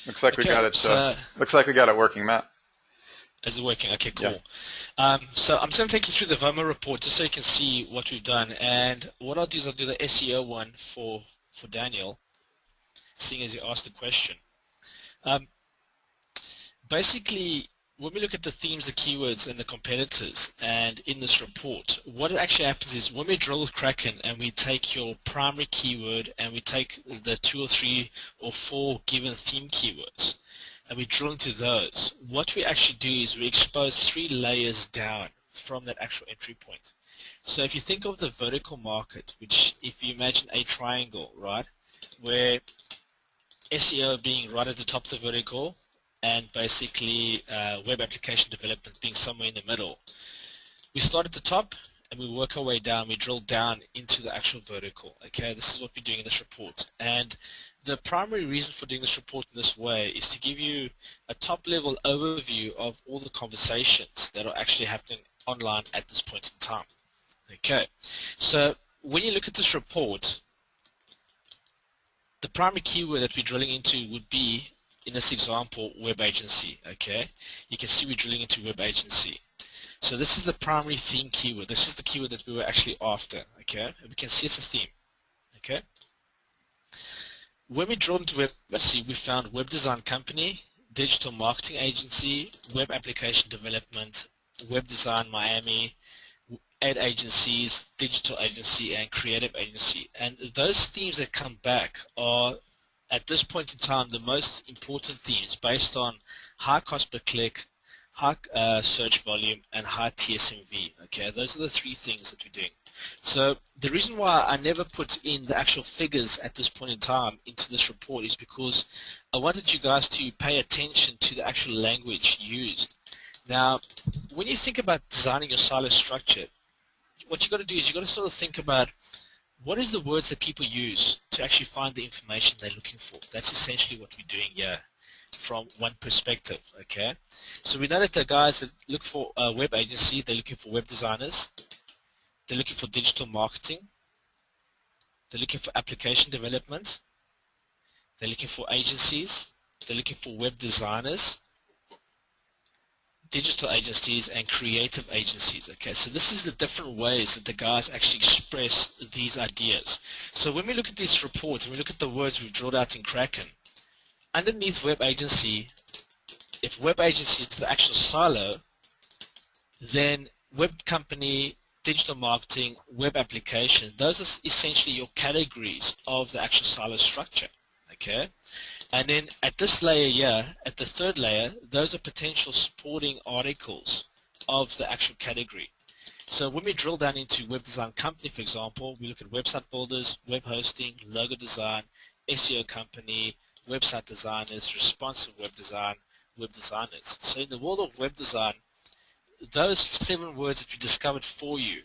Looks like we Okay, got it. so Looks like we got it working, Matt. is it working? Okay, Yeah. cool. So I'm just going to take you through the VOMO report just so you can see what we've done. And what I'll do is I'll do the SEO one for Daniel, seeing as you asked the question. Um, Basically, when we look at the themes, the keywords, and the competitors, and in this report, what actually happens is when we drill with Kraken and we take your primary keyword and we take the 2 or 3 or 4 given theme keywords and we drill into those, what we actually do is we expose 3 layers down from that actual entry point. So if you think of the vertical market, which if you imagine a triangle, right, where SEO being right at the top of the vertical, and basically web application development being somewhere in the middle. We start at the top and we work our way down, we drill down into the actual vertical. Okay, this is what we're doing in this report. And the primary reason for doing this report in this way is to give you a top level overview of all the conversations that are actually happening online at this point in time. Okay, so when you look at this report, the primary keyword that we're drilling into would be, in this example, web agency. Okay, you can see we're drilling into web agency. So this is the primary theme keyword. This is the keyword that we were actually after. Okay, and we can see it's a theme. Okay, when we drill into web, let's see, we found web design company, digital marketing agency, web application development, web design Miami, ad agencies, digital agency, and creative agency. And those themes that come back are, at this point in time, the most important themes based on high cost per click, high search volume, and high TSMV. Okay, those are the 3 things that we're doing. So the reason why I never put in the actual figures at this point in time into this report is because I wanted you guys to pay attention to the actual language used. Now, when you think about designing your silo structure, what you've got to do is you've got to sort of think about what is the words that people use to actually find the information they're looking for. That's essentially what we're doing here from one perspective, okay? So we know that the guys that look for a web agency, they're looking for web designers, they're looking for digital marketing, they're looking for application development, they're looking for agencies, they're looking for web designers, digital agencies, and creative agencies. Okay, so this is the different ways that the guys actually express these ideas. So when we look at this report and we look at the words we've drilled out in Kraken, underneath web agency, if web agency is the actual silo, then web company, digital marketing, web application, those are essentially your categories of the actual silo structure. Okay, and then at this layer here, at the 3rd layer, those are potential supporting articles of the actual category. So when we drill down into web design company, for example, we look at website builders, web hosting, logo design, SEO company, website designers, responsive web design, web designers. So in the world of web design, those 7 words that we discovered for you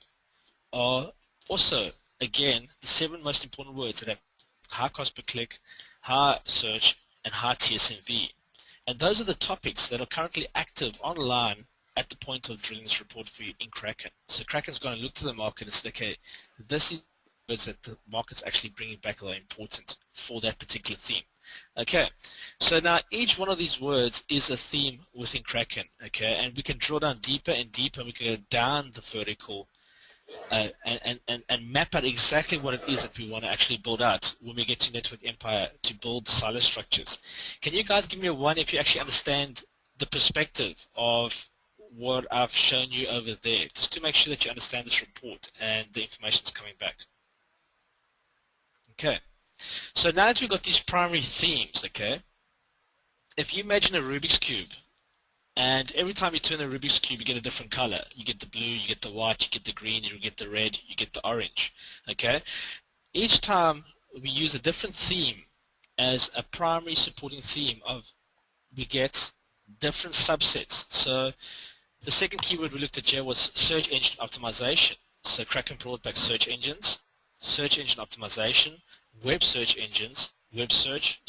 are also, again, the 7 most important words that have high cost per click, high search, and high TSMV. And those are the topics that are currently active online at the point of drilling this report for you in Kraken. So Kraken's going to look to the market and say, okay, this is words that the market's actually bringing back that are important for that particular theme. Okay, so now each one of these words is a theme within Kraken, okay, and we can drill down deeper and deeper, and we can go down the vertical and map out exactly what it is that we want to actually build out when we get to Network Empire to build the silo structures. Can you guys give me a 1 if you actually understand the perspective of what I've shown you over there, just to make sure that you understand this report and the information is coming back? Okay, so now that we've got these primary themes, okay, if you imagine a Rubik's Cube, and every time you turn the Rubik's Cube, you get a different color. You get the blue, you get the white, you get the green, you get the red, you get the orange. Okay? Each time we use a different theme as a primary supporting theme we get different subsets. So the second keyword we looked at here was search engine optimization. So Kraken brought back search engines, search engine optimization, web search engines, web search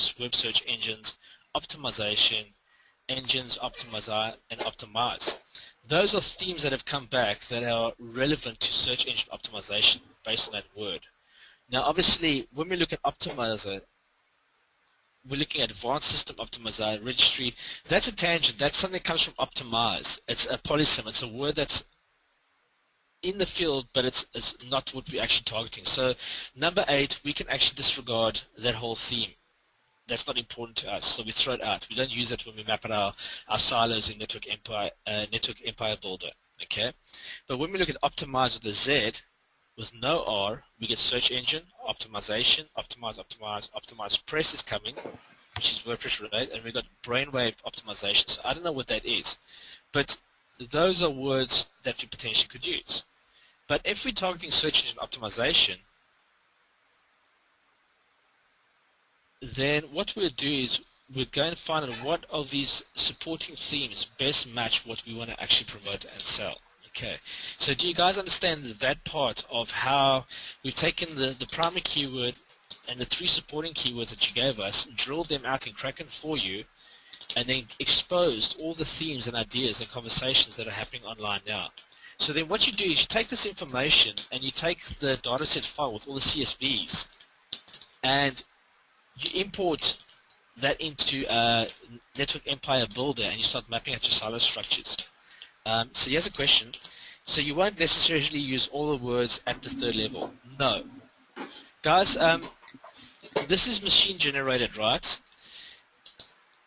engines, optimization, engines, optimize, and optimize. Those are themes that have come back that are relevant to search engine optimization based on that word. Now obviously when we look at optimizer, we're looking at advanced system optimization registry. That's a tangent. That's something that comes from optimize. It's a polysem. It's a word that's in the field, but it's not what we're actually targeting. So number 8, we can actually disregard that whole theme. That's not important to us, so we throw it out. We don't use it when we map out our silos in Network Empire Builder. Okay, but when we look at optimize with a Z, with no R, we get search engine optimization, optimize press is coming, which is WordPress related, and we've got brainwave optimization. So I don't know what that is, but those are words that we potentially could use. But if we're targeting search engine optimization, then what we'll do is we'll go and find out what of these supporting themes best match what we want to actually promote and sell. Okay, so do you guys understand that part of how we've taken the primary keyword and the 3 supporting keywords that you gave us, drilled them out in Kraken for you, and then exposed all the themes and ideas and conversations that are happening online now? So then what you do is you take this information and you take the dataset file with all the CSVs and you import that into Network Empire Builder and you start mapping out your silo structures. So here's a question. So you won't necessarily use all the words at the 3rd level. No. Guys, this is machine generated, right?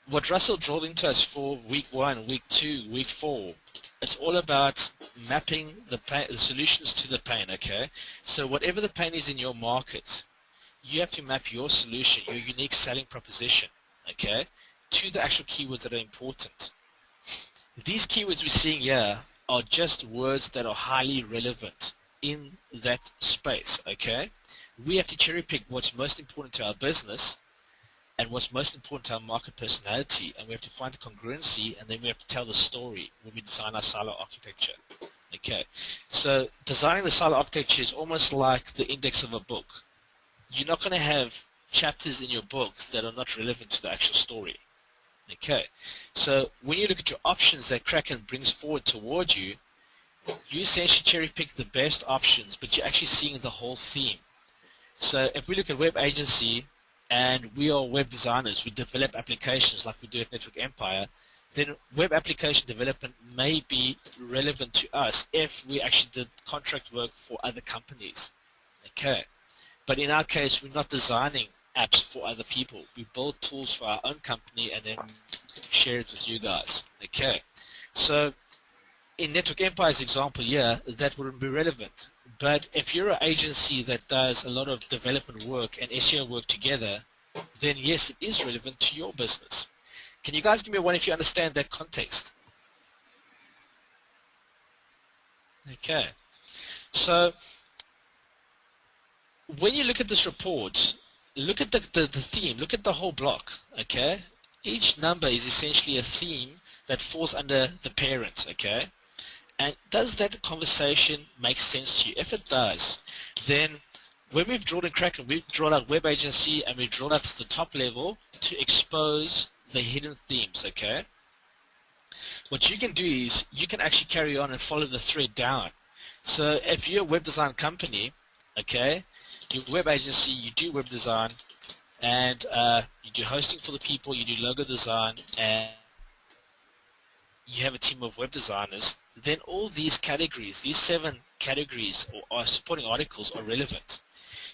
What Russell drilled into us for week 1, week 2, week 4, it's all about mapping the solutions to the pain, okay? So whatever the pain is in your market, you have to map your solution, your unique selling proposition, okay, to the actual keywords that are important. These keywords we're seeing here are just words that are highly relevant in that space, okay? We have to cherry pick what's most important to our business and what's most important to our market personality, and we have to find the congruency, and then we have to tell the story when we design our silo architecture. Okay, so designing the silo architecture is almost like the index of a book. You're not going to have chapters in your book that are not relevant to the actual story. Okay, so when you look at your options that Kraken brings forward toward you, you essentially cherry pick the best options, but you're actually seeing the whole theme. So if we look at web agency, and we are web designers, we develop applications like we do at Network Empire, then web application development may be relevant to us if we actually did contract work for other companies. Okay, but in our case, we're not designing apps for other people. We build tools for our own company and then share it with you guys. Okay, so in Network Empire's example here, that wouldn't be relevant. But if you're an agency that does a lot of development work and SEO work together, then yes, it is relevant to your business. Can you guys give me one if you understand that context? Okay. So when you look at this report, look at the theme, look at the whole block, okay? Each number is essentially a theme that falls under the parent, okay? And does that conversation make sense to you? If it does, then when we've drawn in Kraken, we've drawn out web agency and we've drawn out the top level to expose the hidden themes, okay? What you can do is you can actually carry on and follow the thread down. So if you're a web design company, okay, your web agency, you do web design and you do hosting for the people, you do logo design, and you have a team of web designers, then all these categories, these 7 categories or supporting articles are relevant.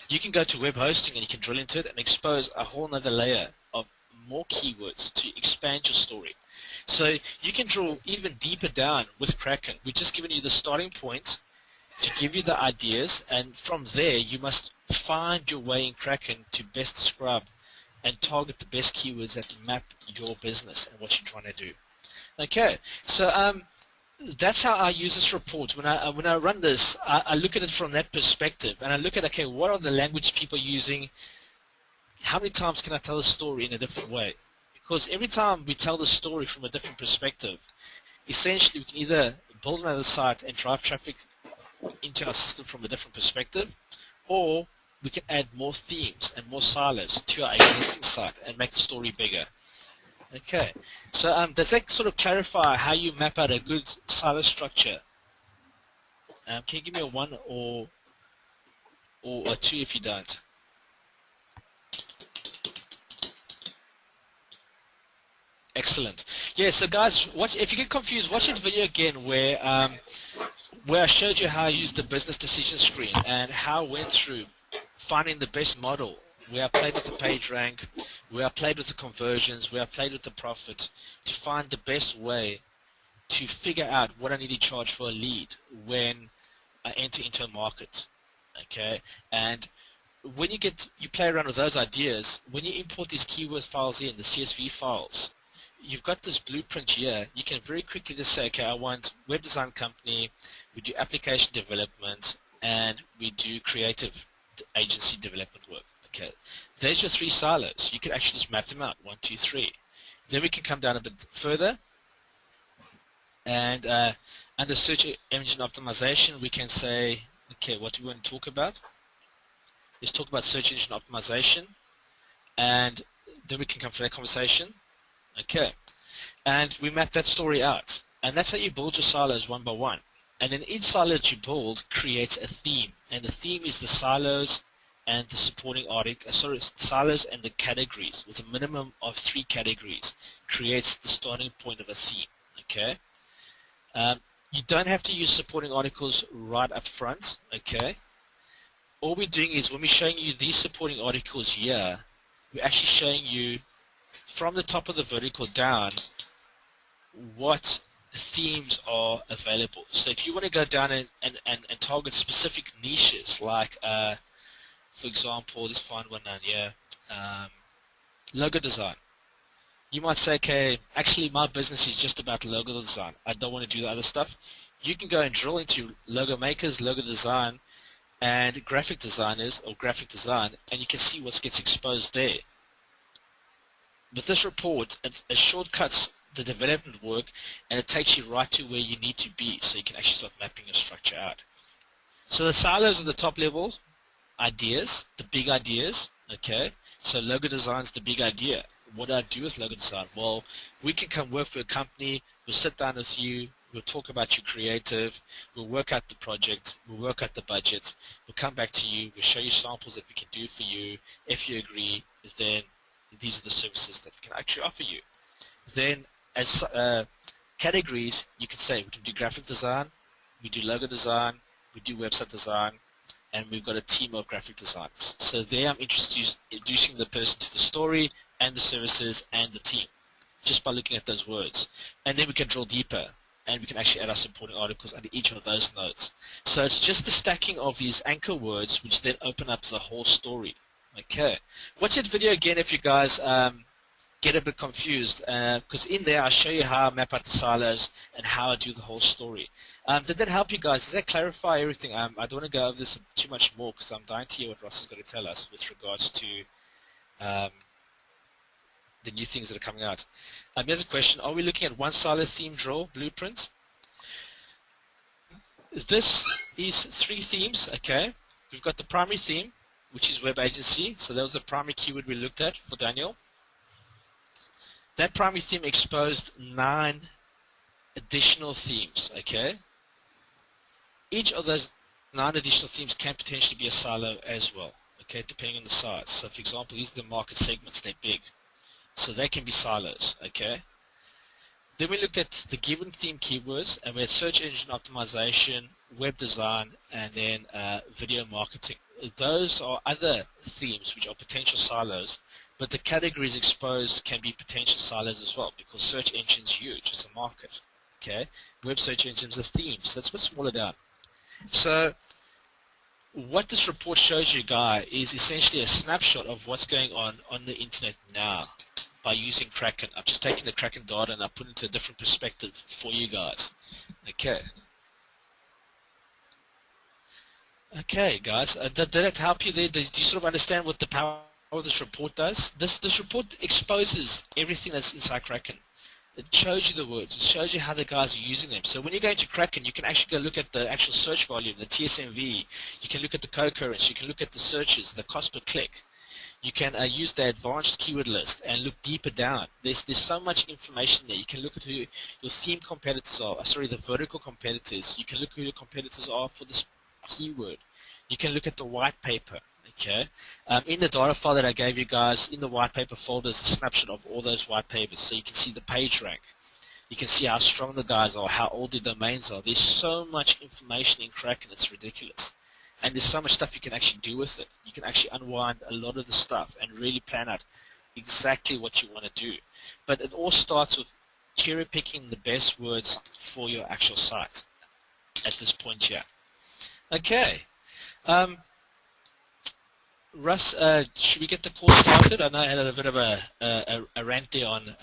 You can go to web hosting and you can drill into it and expose a whole other layer of more keywords to expand your story. So you can drill even deeper down with Kraken. We've just given you the starting point to give you the ideas, and from there you must find your way in Kraken to best describe and target the best keywords that map your business and what you're trying to do. Okay, so that's how I use this report. When I run this, I look at it from that perspective, and I look at, okay, what are the language people using? How many times can I tell the story in a different way? Because every time we tell the story from a different perspective, essentially we can either build another site and drive traffic into our system from a different perspective, or we can add more themes and more silos to our existing site and make the story bigger. Okay, so does that sort of clarify how you map out a good silo structure? Can you give me a 1 or a 2 if you don't? Excellent. Yeah, so guys, watch, if you get confused, watch that video again where I showed you how I used the business decision screen and how I went through finding the best model, where I played with the page rank, where I played with the conversions, where I played with the profit, to find the best way to figure out what I need to charge for a lead when I enter into a market. Okay, and when you play around with those ideas, when you import these keyword files in, the CSV files, you've got this blueprint here. You can very quickly just say, okay, I want web design company, we do application development, and we do creative agency development work. Okay, there's your 3 silos. You can actually just map them out, 1, 2, 3. Then we can come down a bit further, and under search engine optimization, we can say, okay, what do we want to talk about? Let's talk about search engine optimization, and then we can come to that conversation. Okay, and we map that story out, and that's how you build your silos one by one. And then each silo that you build creates a theme, and the theme is the silos and the supporting article, silos and the categories, with a minimum of 3 categories, creates the starting point of a theme. Okay, you don't have to use supporting articles right up front. Okay, all we're doing is when we're showing you these supporting articles here, we're actually showing you from the top of the vertical down what themes are available. So if you want to go down and target specific niches, like for example, let's find one down here, logo design. You might say, okay, actually my business is just about logo design. I don't want to do the other stuff. You can go and drill into logo makers, logo design, and graphic designers or graphic design, and you can see what gets exposed there. With this report, it shortcuts the development work, and it takes you right to where you need to be, so you can actually start mapping your structure out. So the silos are the top level ideas, the big ideas. Okay, so logo design is the big idea. What do I do with logo design? Well, we can come work for a company, we'll sit down with you, we'll talk about your creative, we'll work out the project, we'll work out the budget, we'll come back to you, we'll show you samples that we can do for you. If you agree, then these are the services that we can actually offer you. Then as categories, you can say we can do graphic design, we do logo design, we do website design, and we've got a team of graphic designers. So there I'm introducing the person to the story and the services and the team, just by looking at those words. And then we can drill deeper, and we can actually add our supporting articles under each of those nodes. So it's just the stacking of these anchor words which then open up the whole story. Okay, watch that video again if you guys get a bit confused, because in there I show you how I map out the silos and how I do the whole story. Did that help you guys? Does that clarify everything? I don't want to go over this too much more because I'm dying to hear what Ross is going to tell us with regards to the new things that are coming out. Here's a question. Are we looking at one silo theme draw blueprint? This is 3 themes. Okay, we've got the primary theme, which is web agency. So that was the primary keyword we looked at for Daniel. That primary theme exposed 9 additional themes. Okay, each of those 9 additional themes can potentially be a silo as well. Okay, depending on the size. So for example, these are the market segments, they're big, so they can be silos. Okay, then we looked at the given theme keywords, and we had search engine optimization, web design, and then video marketing. Those are other themes which are potential silos, but the categories exposed can be potential silos as well, because search engine's huge, it's a market. Okay, web search engines are themes, that's a bit smaller down. So what this report shows you guys is essentially a snapshot of what's going on the internet now by using Kraken. I've just taken the Kraken data and I've put it into a different perspective for you guys. Okay. Okay, guys, did that help you there? Do you sort of understand what the power of this report does? This report exposes everything that's inside Kraken. It shows you the words. It shows you how the guys are using them. So when you go into Kraken, you can actually go look at the actual search volume, the TSMV. You can look at the co-currents. You can look at the searches, the cost per click. You can use the advanced keyword list and look deeper down. There's so much information there. You can look at who your theme competitors are. Sorry, the vertical competitors. You can look who your competitors are for this keyword. You can look at the white paper. Okay. In the data file that I gave you guys, in the white paper folder is a snapshot of all those white papers. So you can see the page rank. You can see how strong the guys are, how old the domains are. There's so much information in Kraken, it's ridiculous. And there's so much stuff you can actually do with it. You can actually unwind a lot of the stuff and really plan out exactly what you want to do. But it all starts with cherry picking the best words for your actual site at this point here. Okay. Russ, should we get the course started? I know I had a bit of a rant there on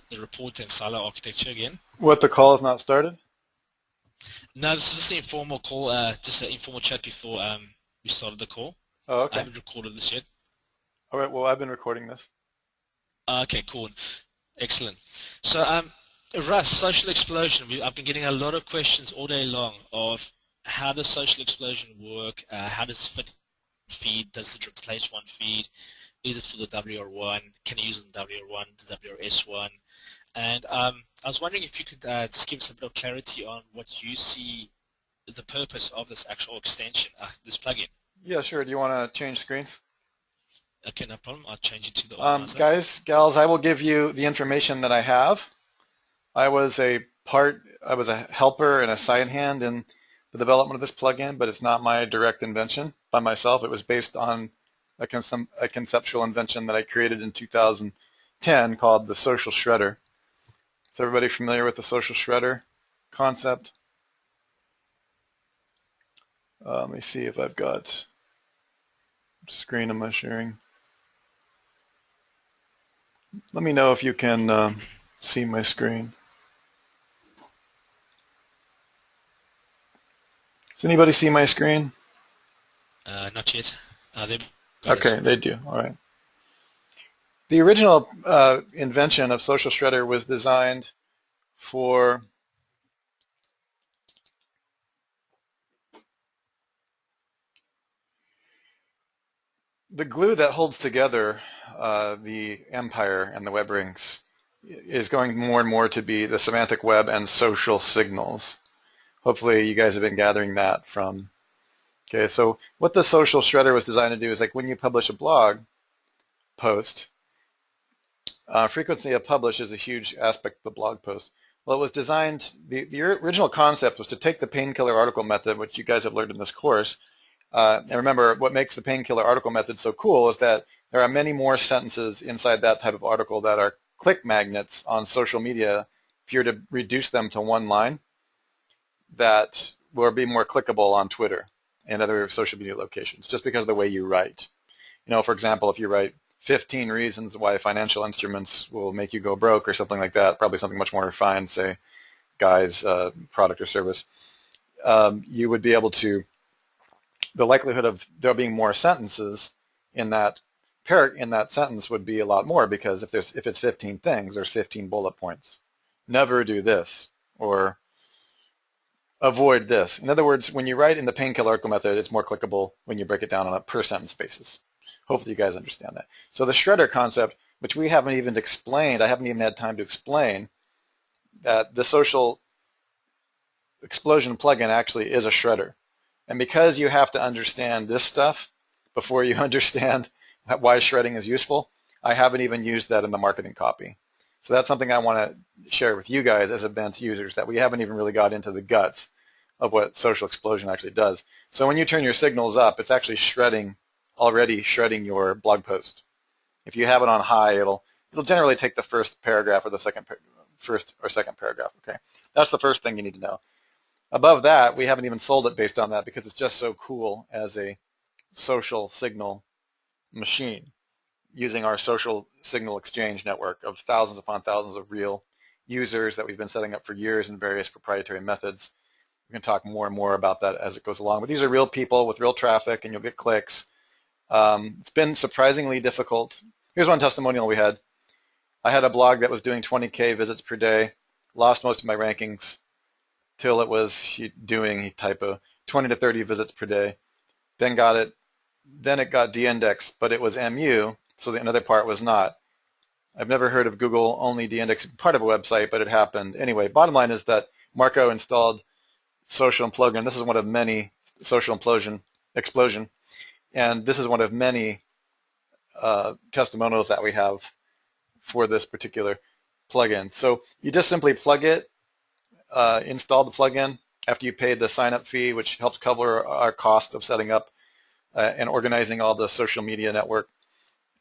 the report and silo architecture again. What, the call is not started? No, this is just an informal call, just an informal chat before we started the call. Oh, okay. I haven't recorded this yet. All right, well, I've been recording this. Okay, cool. Excellent. So, Russ, social explosion. I've been getting a lot of questions all day long of how does social explosion work, how does it fit feed, does it replace one feed, is it for the WR1, can you use it in WR1, the WRS1, and I was wondering if you could just give us a bit of clarity on what you see the purpose of this actual extension, this plugin. Yeah, sure. Do you want to change screens? Okay, no problem. I'll change it to the organizer. Guys, gals, I will give you the information that I have. I was a helper and a side hand in the development of this plugin, but it's not my direct invention by myself. It was based on a conceptual invention that I created in 2010 called the social shredder. Is everybody familiar with the social shredder concept? Let me see if I've got screen am I sharing. Let me know if you can see my screen. Does anybody see my screen? Not yet. Okay, they do. All right. The original invention of social shredder was designed for the glue that holds together the empire and the web rings is going more and more to be the semantic web and social signals. Hopefully you guys have been gathering that from. Okay, so what the social shredder was designed to do is, like, when you publish a blog post, frequency of publish is a huge aspect of the blog post. Well, it was designed, the original concept was to take the painkiller article method, which you guys have learned in this course, and remember, what makes the painkiller article method so cool is that there are many more sentences inside that type of article that are click magnets on social media. If you were to reduce them to one line, that will be more clickable on Twitter and other social media locations, just because of the way you write. You know, for example, if you write 15 reasons why financial instruments will make you go broke or something like that, probably something much more refined, say, Guy's product or service, you would be able to, the likelihood of there being more sentences in that sentence would be a lot more, because if it's 15 things, there's 15 bullet points. Never do this, or avoid this. In other words, when you write in the painkiller article method, it's more clickable when you break it down on a per sentence basis. Hopefully you guys understand that. So the shredder concept, which we haven't even explained, I haven't even had time to explain, that the social explosion plugin actually is a shredder. And because you have to understand this stuff before you understand why shredding is useful, I haven't even used that in the marketing copy. So that's something I want to share with you guys as advanced users, that we haven't even really got into the guts of what social explosion actually does. So when you turn your signals up, it's actually already shredding your blog post. If you have it on high, it'll generally take the first paragraph or the second paragraph. Okay, that's the first thing you need to know. Above that, we haven't even sold it based on that, because it's just so cool as a social signal machine, using our social signal exchange network of thousands upon thousands of real users that we've been setting up for years in various proprietary methods. We can talk more and more about that as it goes along. But these are real people with real traffic, and you'll get clicks. It's been surprisingly difficult. Here's one testimonial we had. I had a blog that was doing 20K visits per day, lost most of my rankings till it was doing typo 20 to 30 visits per day. Then it got de-indexed, but it was MU, so another part was not. I've never heard of Google only de-indexing part of a website, but it happened. Anyway, bottom line is that Marco installed social implosion. This is one of many social explosion. And this is one of many testimonials that we have for this particular plugin. So you just simply plug it, install the plugin after you pay the sign-up fee, which helps cover our cost of setting up and organizing all the social media network.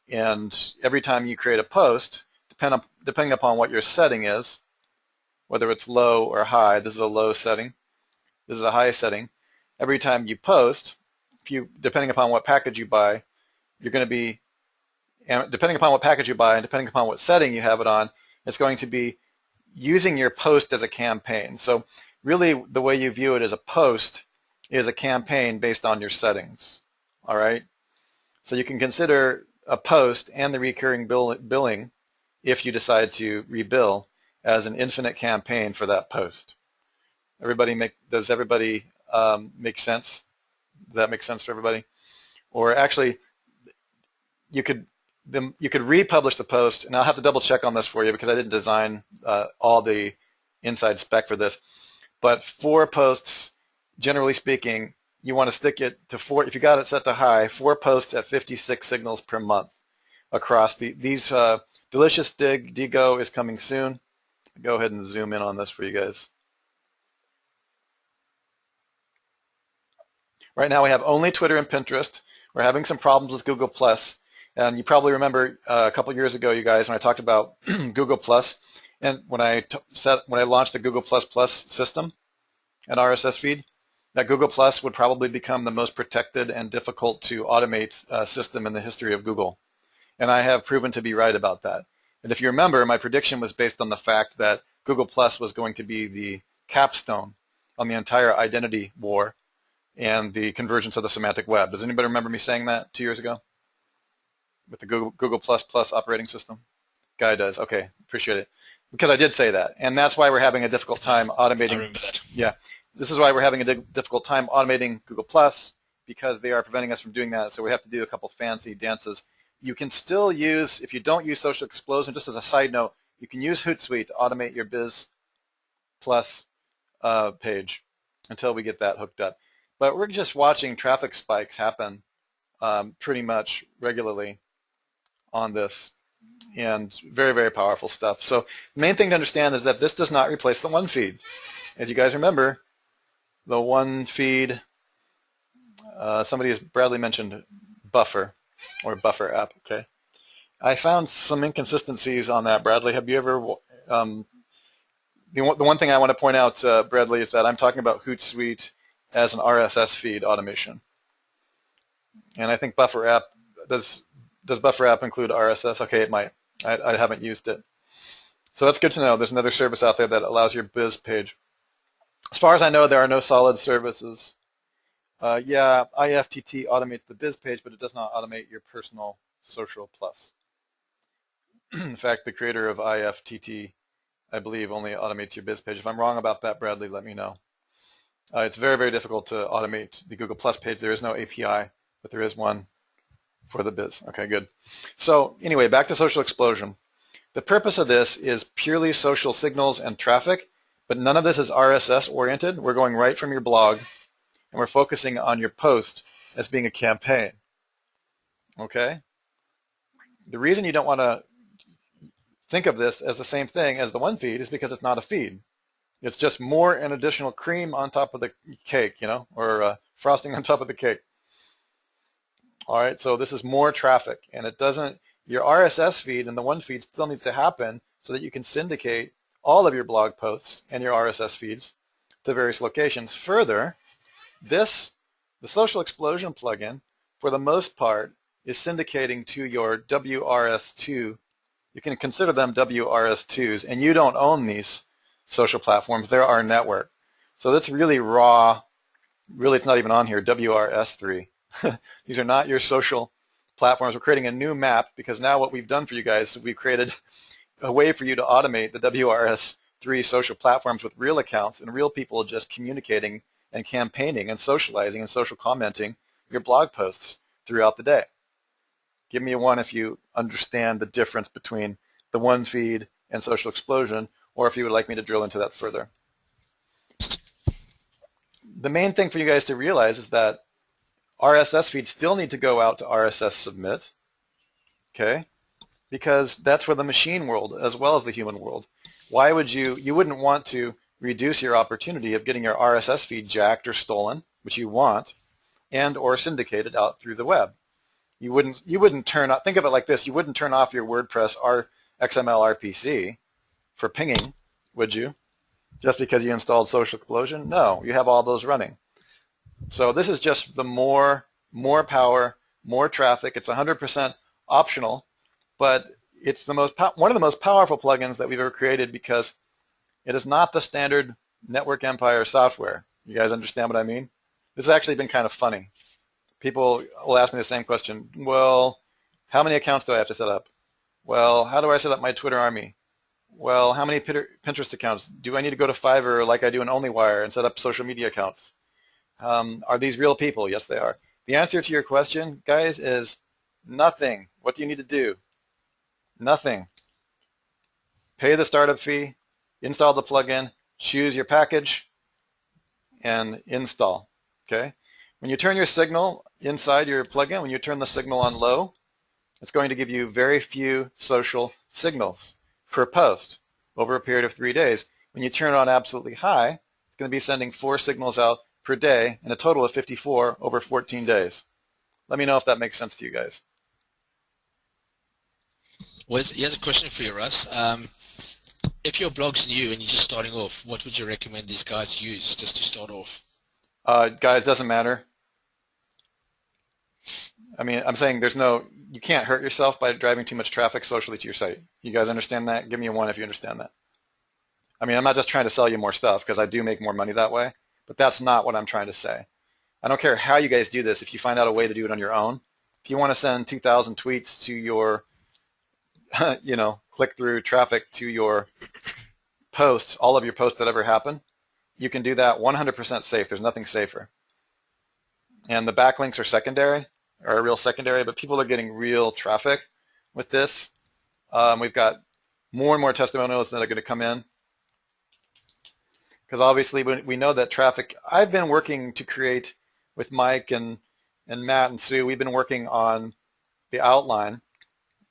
And every time you create a post, depending upon what your setting is, whether it's low or high, this is a low setting, this is a high setting. Every time you post, depending upon what package you buy, you're going to be, and depending upon what package you buy and depending upon what setting you have it on, it's going to be using your post as a campaign. So really the way you view it as a post is a campaign based on your settings. All right? So you can consider a post and the recurring billing, if you decide to rebill, as an infinite campaign for that post. Does everybody make sense? Does that make sense for everybody? Or actually, you could republish the post, and I'll have to double check on this for you because I didn't design all the inside spec for this. But for posts, generally speaking, you want to stick it to 4, if you got it set to high, 4 posts at 56 signals per month across these. Delicious Digo is coming soon. Go ahead and zoom in on this for you guys. Right now we have only Twitter and Pinterest. We're having some problems with Google+. And you probably remember a couple years ago, you guys, when I talked about Google+, and when I launched the Google++ system and RSS feed, that Google+ would probably become the most protected and difficult to automate system in the history of Google. And I have proven to be right about that. And if you remember, my prediction was based on the fact that Google+ was going to be the capstone on the entire identity war and the convergence of the semantic web. Does anybody remember me saying that 2 years ago with the Google++ operating system? Guy does. Okay, appreciate it. Because I did say that. And that's why we're having a difficult time automating. I remember that. Yeah. This is why we're having a difficult time automating Google+, because they are preventing us from doing that. So we have to do a couple fancy dances. You can still use, if you don't use Social Explosion, just as a side note, you can use Hootsuite to automate your Biz Plus page until we get that hooked up. But we're just watching traffic spikes happen pretty much regularly on this, and very, very powerful stuff. So the main thing to understand is that this does not replace the one feed. As you guys remember, the one feed, Bradley mentioned Buffer, or Buffer app, okay? I found some inconsistencies on that, Bradley. Have you ever, the one thing I want to point out, Bradley, is that I'm talking about Hootsuite as an RSS feed automation. And I think Buffer app, does Buffer app include RSS? Okay, it might. I haven't used it. So that's good to know. There's another service out there that allows your biz page. As far as I know, there are no solid services. Yeah, IFTT automates the biz page, but it does not automate your personal social plus. In fact, the creator of IFTT, I believe, only automates your biz page. If I'm wrong about that, Bradley, let me know. It's very, very difficult to automate the Google Plus page. There is no API, but there is one for the biz. Okay, good. So anyway, back to Social Explosion. The purpose of this is purely social signals and traffic, but none of this is RSS oriented. We're going right from your blog, and we're focusing on your post as being a campaign. Okay? The reason you don't want to think of this as the same thing as the one feed is because it's not a feed. It's just more and additional cream on top of the cake, you know, or frosting on top of the cake. All right, so this is more traffic, and it doesn't, your RSS feed and the one feed still needs to happen so that you can syndicate all of your blog posts and your RSS feeds to various locations. Further, the Social Explosion plugin, for the most part, is syndicating to your WRS2. You can consider them WRS2s, and you don't own these social platforms. They're our network. So that's really raw. Really, it's not even on here, WRS3. These are not your social platforms. We're creating a new map because now what we've done for you guys, we've created a way for you to automate the WRS3 social platforms with real accounts and real people just communicating and campaigning and socializing and social commenting your blog posts throughout the day. Give me a 1 if you understand the difference between the one feed and Social Explosion, or if you would like me to drill into that further. The main thing for you guys to realize is that RSS feeds still need to go out to RSS submit, okay? Because that's for the machine world as well as the human world. Why would you wouldn't want to reduce your opportunity of getting your RSS feed jacked or stolen, which you want, and or syndicated out through the web. You wouldn't turn off, think of it like this, you wouldn't turn off your WordPress XML RPC for pinging, would you? Just because you installed Social Explosion? No, you have all those running. So this is just the more power, more traffic. It's 100% optional, but it's one of the most powerful plugins that we've ever created because it is not the standard network empire software. You guys understand what I mean? This has actually been kind of funny. People will ask me the same question. Well, how many accounts do I have to set up? Well, how do I set up my Twitter army? Well, how many Pinterest accounts? Do I need to go to Fiverr like I do in OnlyWire and set up social media accounts? Are these real people? Yes, they are. The answer to your question, guys, is nothing. What do you need to do? Nothing. Pay the startup fee, install the plugin, choose your package, and install. Okay? When you turn your signal inside your plugin, when you turn the signal on low, it's going to give you very few social signals per post over a period of 3 days. When you turn it on absolutely high, it's going to be sending 4 signals out per day and a total of 54 over 14 days. Let me know if that makes sense to you guys. Well, here's a question for you, Russ. If your blog's new and you're just starting off, what would you recommend these guys use just to start off? Guys, doesn't matter. I mean, I'm saying you can't hurt yourself by driving too much traffic socially to your site. You guys understand that? Give me a 1 if you understand that. I mean, I'm not just trying to sell you more stuff because I do make more money that way, but that's not what I'm trying to say. I don't care how you guys do this. If you find out a way to do it on your own, if you want to send 2,000 tweets to your, click-through traffic to your posts, all of your posts that ever happen, you can do that 100% safe. There's nothing safer. And the backlinks are secondary, are real secondary, but people are getting real traffic with this. We've got more and more testimonials that are going to come in because obviously we know that traffic, I've been working to create with Mike and Matt and Sue, we've been working on the outline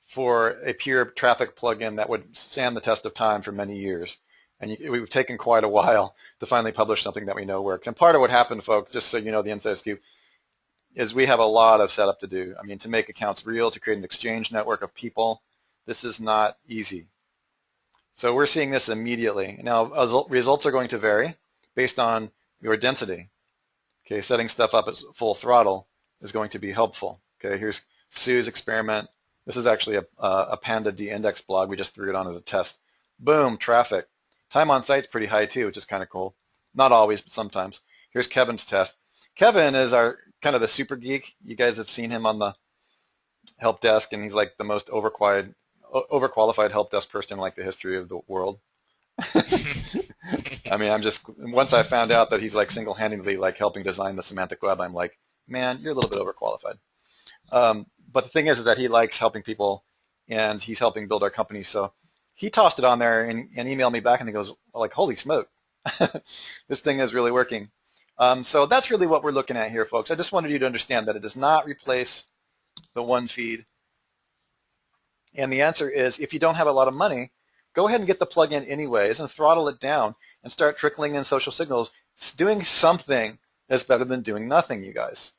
for a pure traffic plugin that would stand the test of time for many years. And we've taken quite a while to finally publish something that we know works. And part of what happened, folks, just so you know the inside scoop, is we have a lot of setup to do. I mean, to make accounts real, to create an exchange network of people, this is not easy. So we're seeing this immediately. Now, results are going to vary based on your density. Okay, setting stuff up at full throttle is going to be helpful. Okay, here's Sue's experiment. This is actually a Panda D-index blog. We just threw it on as a test. Boom, traffic. Time on site's pretty high too, which is kind of cool. Not always, but sometimes. Here's Kevin's test. Kevin is our kind of the super geek. You guys have seen him on the help desk, and he's like the most overqualified help desk person in like the history of the world. I mean, once I found out that he's like single-handedly like helping design the semantic web, I'm like, man, you're a little bit overqualified. But the thing is that he likes helping people, and he's helping build our company. So he tossed it on there and emailed me back, and he goes, like, holy smoke, this thing is really working. So that's really what we're looking at here, folks. I just wanted you to understand that it does not replace the one feed. And the answer is, if you don't have a lot of money, go ahead and get the plugin anyways and throttle it down and start trickling in social signals. Doing something is better than doing nothing, you guys.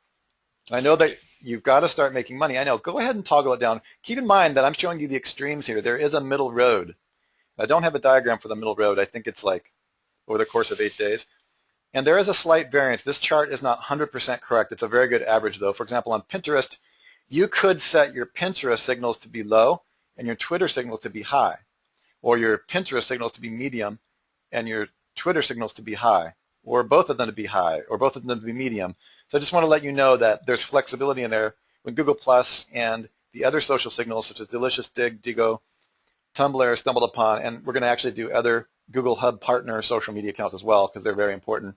I know that you've got to start making money. I know. Go ahead and toggle it down. Keep in mind that I'm showing you the extremes here. There is a middle road. I don't have a diagram for the middle road. I think it's like over the course of 8 days. And there is a slight variance. This chart is not 100% correct. It's a very good average, though. For example, on Pinterest, you could set your Pinterest signals to be low and your Twitter signals to be high, or your Pinterest signals to be medium and your Twitter signals to be high, or both of them to be high, or both of them to be medium. So I just want to let you know that there's flexibility in there when Google Plus and the other social signals such as Delicious, Dig, Digo, Tumblr stumbled upon, and we're going to actually do other Google Hub partner social media accounts as well because they're very important.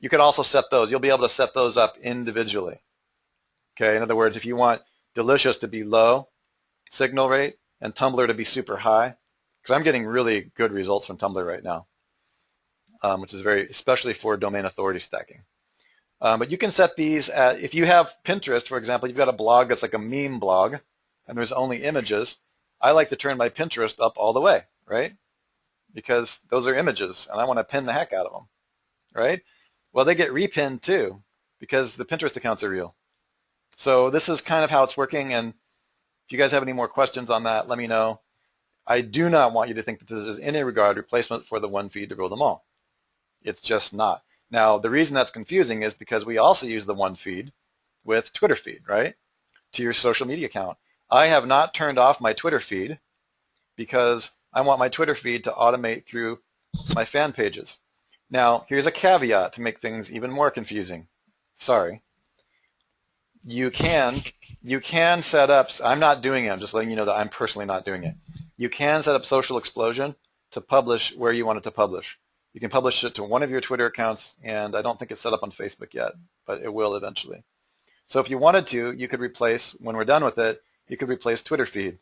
You can also set those. You'll be able to set those up individually. Okay, in other words, if you want Delicious to be low signal rate and Tumblr to be super high, because I'm getting really good results from Tumblr right now, which is especially for domain authority stacking. But you can set these at, if you have Pinterest, for example, you've got a blog that's like a meme blog, and there's only images. I like to turn my Pinterest up all the way, right? Because those are images, and I want to pin the heck out of them, right? Well, they get repinned too, because the Pinterest accounts are real. So this is kind of how it's working, and if you guys have any more questions on that, let me know. I do not want you to think that this is in any regard replacement for the one feed to rule them all. It's just not. Now, the reason that's confusing is because we also use the one feed with Twitter feed, right, to your social media account. I have not turned off my Twitter feed because I want my Twitter feed to automate through my fan pages. Now, here's a caveat to make things even more confusing. Sorry. You can set up, I'm not doing it, I'm just letting you know that I'm personally not doing it. You can set up Social Explosion to publish where you want it to publish. You can publish it to one of your Twitter accounts, and I don't think it's set up on Facebook yet, but it will eventually. So if you wanted to, you could replace, when we're done with it, you could replace Twitter feed.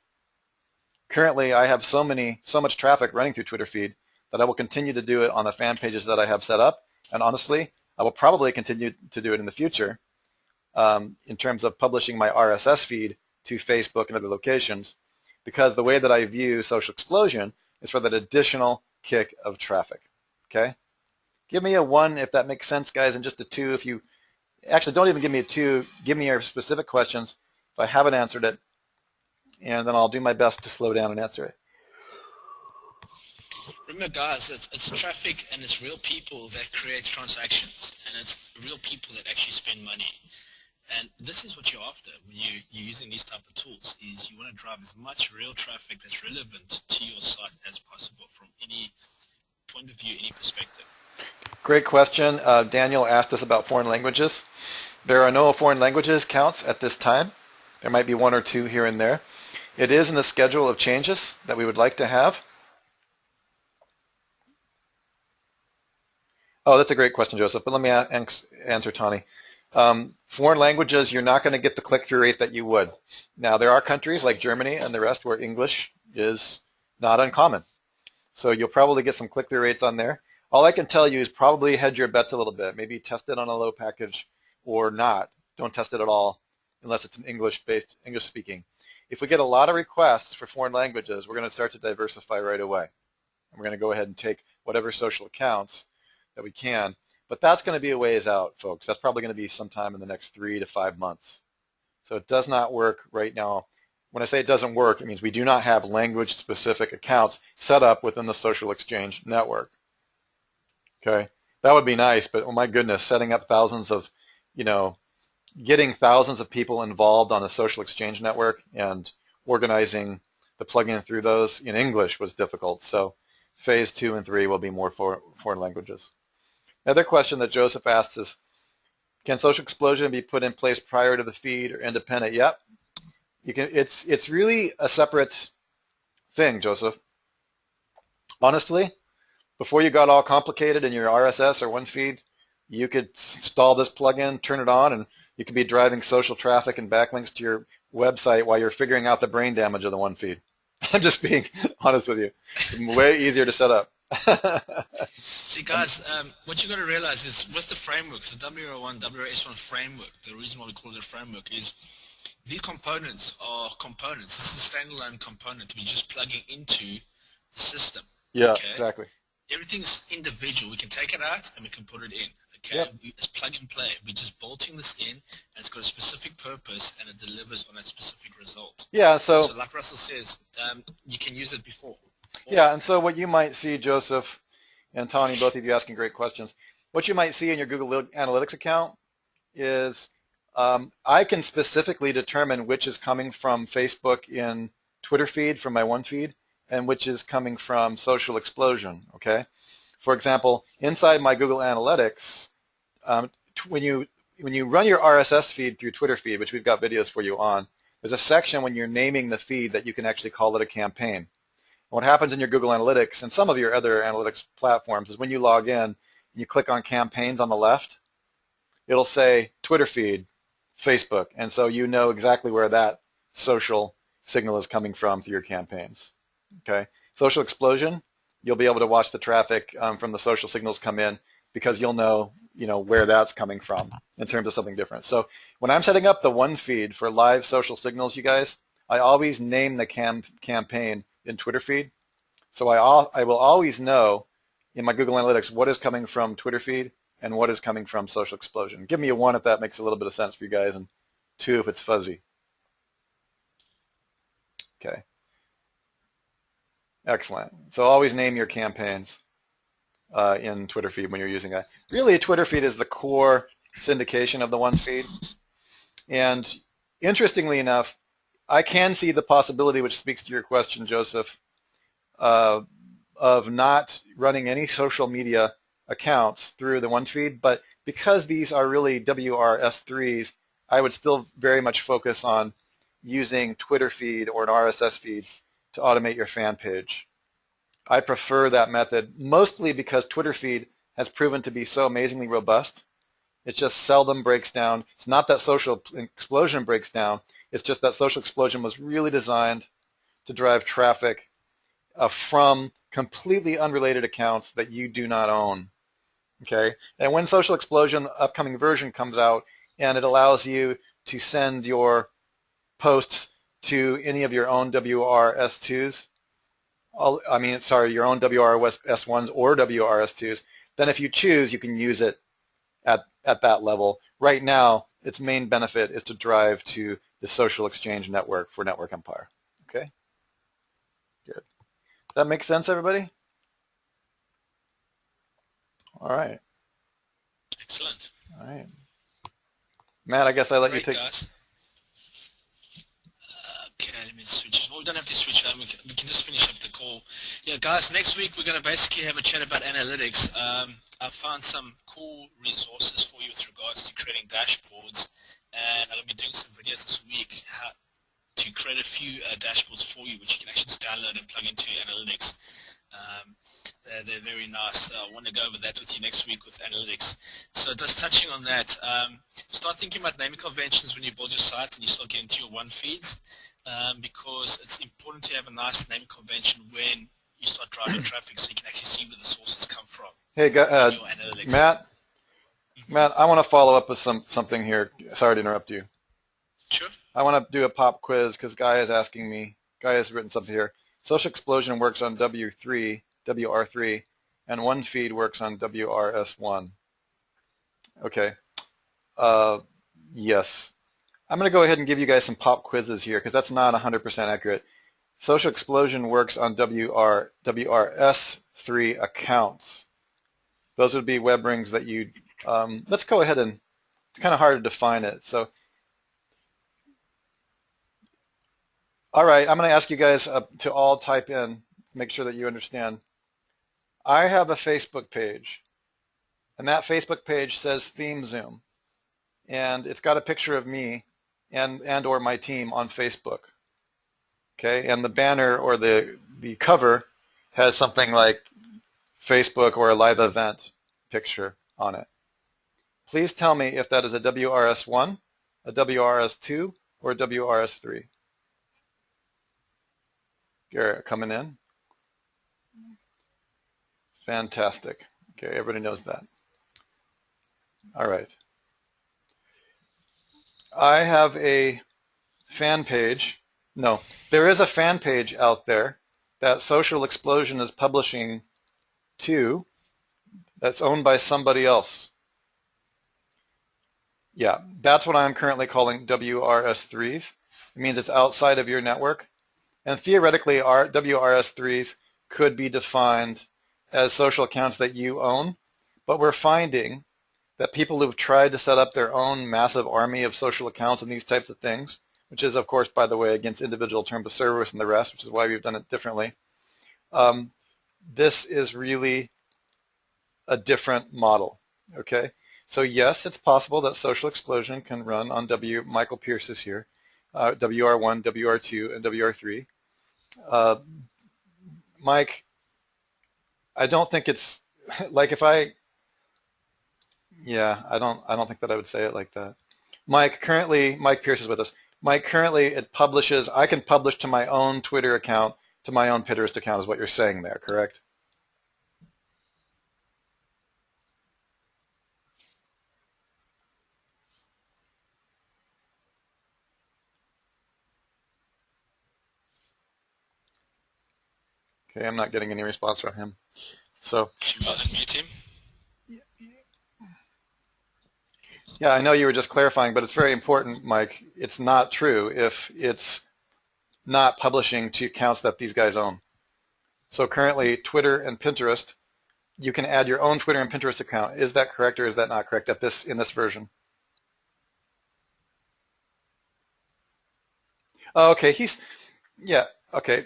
Currently, I have so much traffic running through Twitter feed that I will continue to do it on the fan pages that I have set up, and honestly, I will probably continue to do it in the future in terms of publishing my RSS feed to Facebook and other locations, because the way that I view Social Explosion is for that additional kick of traffic. Okay? Give me a 1 if that makes sense, guys, and just a 2 if you, actually don't even give me a 2, give me your specific questions if I haven't answered it, and then I'll do my best to slow down and answer it. Remember, guys, it's traffic and it's real people that create transactions, and it's real people that actually spend money. And this is what you're after when you're using these type of tools, is you want to drive as much real traffic that's relevant to your site as possible from any point of view, any perspective. Great question. Daniel asked us about foreign languages. There are no foreign languages counts at this time. There might be 1 or 2 here and there. It is in the schedule of changes that we would like to have. Oh, that's a great question, Joseph, but let me answer Tani. Foreign languages, you're not going to get the click-through rate that you would. Now, there are countries like Germany and the rest where English is not uncommon. So you'll probably get some click-through rates on there. All I can tell you is probably hedge your bets a little bit. Maybe test it on a low package or not. Don't test it at all unless it's an English-based, English-speaking. If we get a lot of requests for foreign languages, we're going to start to diversify right away. And we're going to go ahead and take whatever social accounts that we can. But that's going to be a ways out, folks. That's probably going to be sometime in the next 3 to 5 months. So it does not work right now. When I say it doesn't work, it means we do not have language-specific accounts set up within the social exchange network. Okay, that would be nice, but oh my goodness, setting up thousands of, getting thousands of people involved on a social exchange network and organizing the plugin through those in English was difficult. So phase 2 and 3 will be more foreign languages. Another question that Joseph asked is, can Social Explosion be put in place prior to the feed or independent? Yep. You can. It's really a separate thing, Joseph. Honestly, before you got all complicated in your RSS or one feed, you could install this plugin, turn it on, and you could be driving social traffic and backlinks to your website while you're figuring out the brain damage of the one feed. I'm just being honest with you. It's way easier to set up. See, guys, what you got to realize is with the frameworks, the WRO1, WRS1 framework, the reason why we call it a framework is these components are components. This is a standalone component to be just plugging into the system. Yeah, okay? Exactly. Everything's individual. We can take it out and we can put it in. Okay, yep. It's plug and play. We're just bolting this in, and it's got a specific purpose, and it delivers on a specific result. Yeah. So like Russell says, you can use it before. Yeah, and so what you might see, Joseph and Tony, both of you asking great questions, what you might see in your Google Analytics account is I can specifically determine which is coming from Facebook in Twitter feed from my one feed and which is coming from Social Explosion, okay? For example, inside my Google Analytics, when you run your RSS feed through Twitter feed, which we've got videos for you on, there's a section when you're naming the feed that you can actually call it a campaign. What happens in your Google Analytics and some of your other analytics platforms is when you log in and you click on campaigns on the left, it'll say Twitter feed, Facebook, and so you know exactly where that social signal is coming from through your campaigns. Okay, Social Explosion, you'll be able to watch the traffic from the social signals come in because you'll know where that's coming from in terms of something different. So when I'm setting up the one feed for live social signals, you guys, I always name the campaign in Twitter feed. So I will always know in my Google Analytics what is coming from Twitter feed and what is coming from Social Explosion. Give me a 1 if that makes a little bit of sense for you guys, and 2 if it's fuzzy. Okay. Excellent. So always name your campaigns in Twitter feed when you're using that. Really, Twitter feed is the core syndication of the one feed. And interestingly enough, I can see the possibility, which speaks to your question, Joseph, of not running any social media accounts through the one feed. But because these are really WRS3s, I would still very much focus on using Twitter feed or an RSS feed to automate your fan page. I prefer that method mostly because Twitter feed has proven to be so amazingly robust. It just seldom breaks down. It's not that Social Explosion breaks down. It's just that Social Explosion was really designed to drive traffic from completely unrelated accounts that you do not own. Okay? And when Social Explosion upcoming version comes out and it allows you to send your posts to any of your own WRS2s, your own WRS1s or WRS2s, then if you choose, you can use it at that level. Right now, its main benefit is to drive to the social exchange network for Network Empire. Okay? Good. That makes sense, everybody? All right. Excellent. All right. Matt, I guess I let you take... Guys. Okay, let me switch. Well, we don't have to switch. We can just finish up the call. Yeah, guys, next week we're going to basically have a chat about analytics. I found some cool resources for you with regards to creating dashboards, and I'm going to be doing some videos this week how to create a few dashboards for you, which you can actually just download and plug into analytics. They're very nice. I want to go over that with you next week with analytics. So just touching on that, start thinking about naming conventions when you build your site and you start getting to your one feeds, because it's important to have a nice naming convention when you start driving traffic so you can actually see where the sources come from. Hey, Matt, Matt, I want to follow up with something here. Sorry to interrupt you. Sure. I want to do a pop quiz because Guy is asking me. Guy has written something here. Social Explosion works on WR3, and one feed works on WRS1. Okay. Yes. I'm going to go ahead and give you guys some pop quizzes here because that's not 100% accurate. Social Explosion works on WRS3 accounts. Those would be web rings that you, let's go ahead and, it's kind of hard to define it. So, all right, I'm going to ask you guys to all type in, make sure that you understand. I have a Facebook page, and that Facebook page says Theme Zoom, and it's got a picture of me and or my team on Facebook. Okay, and the banner or the cover has something like Facebook or a live event picture on it. Please tell me if that is a WRS1, a WRS2, or a WRS3. Garrett coming in. Fantastic. Okay, everybody knows that. All right. I have a fan page. No, there is a fan page out there that Social Explosion is publishing to that's owned by somebody else. Yeah, that's what I'm currently calling WRS3s. It means it's outside of your network. And theoretically, our WRS3s could be defined as social accounts that you own, but we're finding that people who've tried to set up their own massive army of social accounts and these types of things, which is, of course, by the way, against individual terms of service and the rest, which is why we've done it differently. This is really a different model, okay? So yes, it's possible that Social Explosion can run on Michael Pierce is here, WR1, WR2, and WR3. Mike, I don't think it's like if I, yeah, I don't think that I would say it like that. Mike Pierce is with us. Mike, currently it publishes, I can publish to my own Twitter account, to my own Pinterest account is what you're saying there, correct? Okay, I'm not getting any response from him. So. Should we unmute him? Yeah, I know you were just clarifying, but it's very important, Mike. It's not true if it's not publishing to accounts that these guys own. So currently, Twitter and Pinterest, you can add your own Twitter and Pinterest account. Is that correct or is that not correct in this version? Oh, okay, yeah, okay.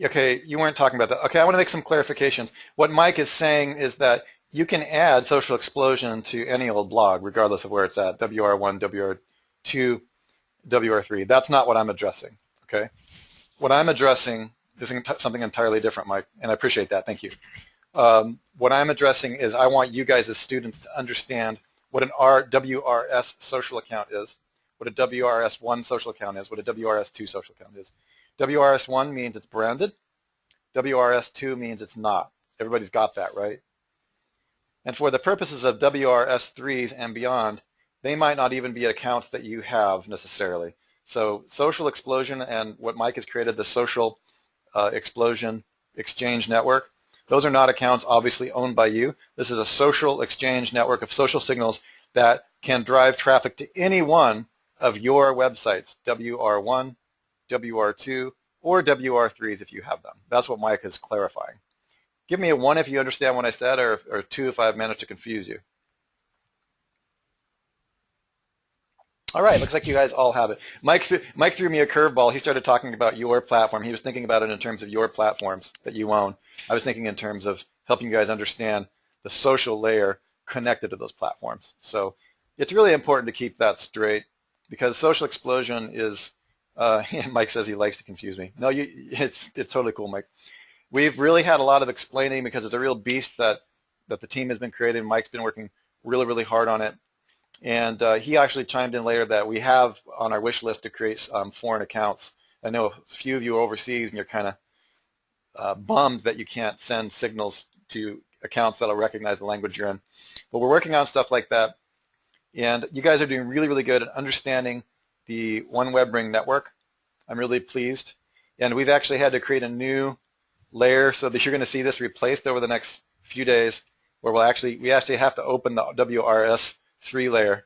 Okay, you weren't talking about that. Okay, I want to make some clarifications. What Mike is saying is that you can add Social Explosion to any old blog, regardless of where it's at, WR1, WR2, WR3. That's not what I'm addressing, okay? What I'm addressing is something entirely different, Mike, and I appreciate that. Thank you. What I'm addressing is I want you guys as students to understand what an WRS social account is, what a WRS1 social account is, what a WRS2 social account is. WRS1 means it's branded. WRS2 means it's not. Everybody's got that, right? And for the purposes of WRS3s and beyond, they might not even be accounts that you have necessarily. So Social Explosion and what Mike has created, the Social Explosion Exchange Network, those are not accounts obviously owned by you. This is a social exchange network of social signals that can drive traffic to any one of your websites, WR1, WR2, or WR3s if you have them. That's what Mike is clarifying. Give me a 1 if you understand what I said, or 2 if I've managed to confuse you. All right, looks like you guys all have it. Mike threw me a curveball. He started talking about your platform. He was thinking about it in terms of your platforms that you own. I was thinking in terms of helping you guys understand the social layer connected to those platforms. So it's really important to keep that straight, because Social Explosion is, Mike says he likes to confuse me. No, it's totally cool, Mike. We've really had a lot of explaining because it's a real beast that the team has been creating. Mike's been working really, really hard on it. And he actually chimed in later that we have on our wish list to create foreign accounts. I know a few of you are overseas and you're kind of bummed that you can't send signals to accounts that will recognize the language you're in. But we're working on stuff like that. And you guys are doing really, really good at understanding the OneWeb Ring network. I'm really pleased. And we've actually had to create a new layer so that you're going to see this replaced over the next few days, where we actually have to open the WRS3 layer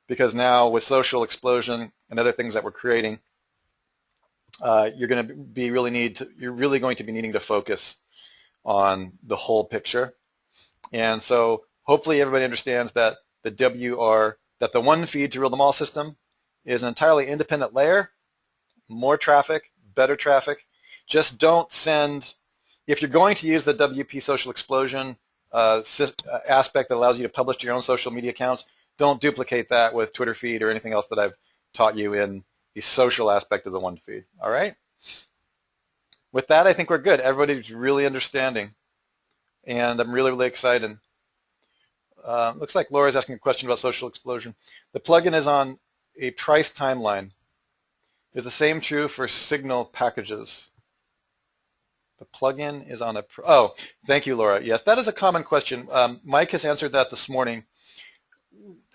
because now with Social Explosion and other things that we're creating, you're going to you're really going to be needing to focus on the whole picture. And so hopefully everybody understands that the one feed to rule them all system is an entirely independent layer, more traffic, better traffic. Just don't send, if you're going to use the WP Social Explosion aspect that allows you to publish to your own social media accounts, don't duplicate that with Twitter feed or anything else that I've taught you in the social aspect of the one feed. All right? With that, I think we're good. Everybody's really understanding, and I'm really, really excited. Looks like Laura's asking a question about Social Explosion. The plugin is on a price timeline. Is the same true for signal packages? The plugin is on a, oh, thank you, Laura. Yes, that is a common question. Mike has answered that this morning.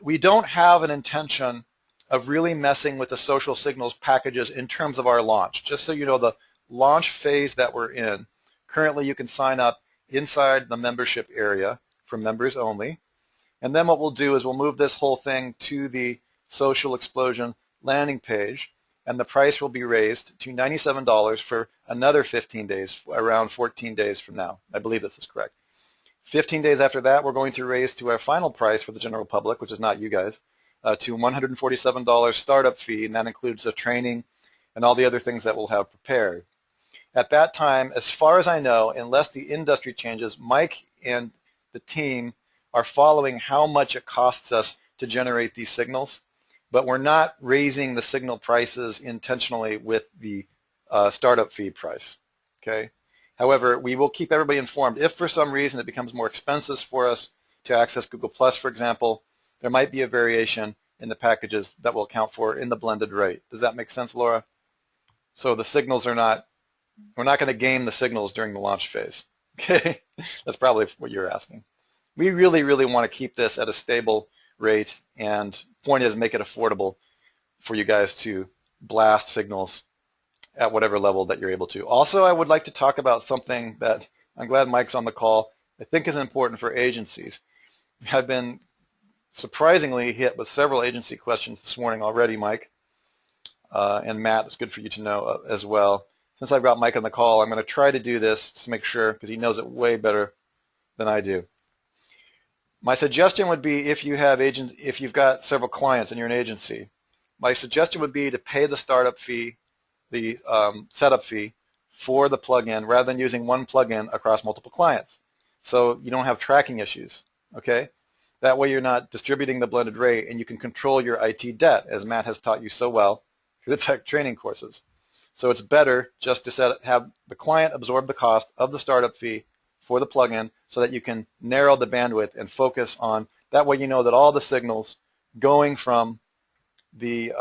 We don't have an intention of really messing with the social signals packages in terms of our launch. Just so you know, the launch phase that we're in, currently you can sign up inside the membership area for members only. And then what we'll do is we'll move this whole thing to the Social Explosion landing page, and the price will be raised to $97 for another 15 days, around 14 days from now. I believe this is correct. 15 days after that, we're going to raise to our final price for the general public, which is not you guys, to $147 startup fee, and that includes the training and all the other things that we'll have prepared. At that time, as far as I know, unless the industry changes, Mike and the team are following how much it costs us to generate these signals, but we're not raising the signal prices intentionally with the startup fee price, okay? However, we will keep everybody informed. If for some reason it becomes more expensive for us to access Google+, for example, there might be a variation in the packages that will account for in the blended rate. Does that make sense, Laura? So the signals are not, we're not going to game the signals during the launch phase, okay? That's probably what you're asking. We really, really want to keep this at a stable rate, and point is make it affordable for you guys to blast signals at whatever level that you're able to. Also, I would like to talk about something that I'm glad Mike's on the call, I think is important for agencies. I've been surprisingly hit with several agency questions this morning already, Mike. And Matt, it's good for you to know as well. Since I've got Mike on the call, I'm going to try to do this to make sure, because he knows it way better than I do. My suggestion would be if you've got several clients and you're an agency, my suggestion would be to pay the startup fee, the setup fee for the plugin rather than using one plugin across multiple clients. So you don't have tracking issues, okay? That way you're not distributing the blended rate and you can control your IT debt, as Matt has taught you so well through the tech training courses. So it's better just to have the client absorb the cost of the startup fee for the plugin so that you can narrow the bandwidth and focus on, that way you know that all the signals going from the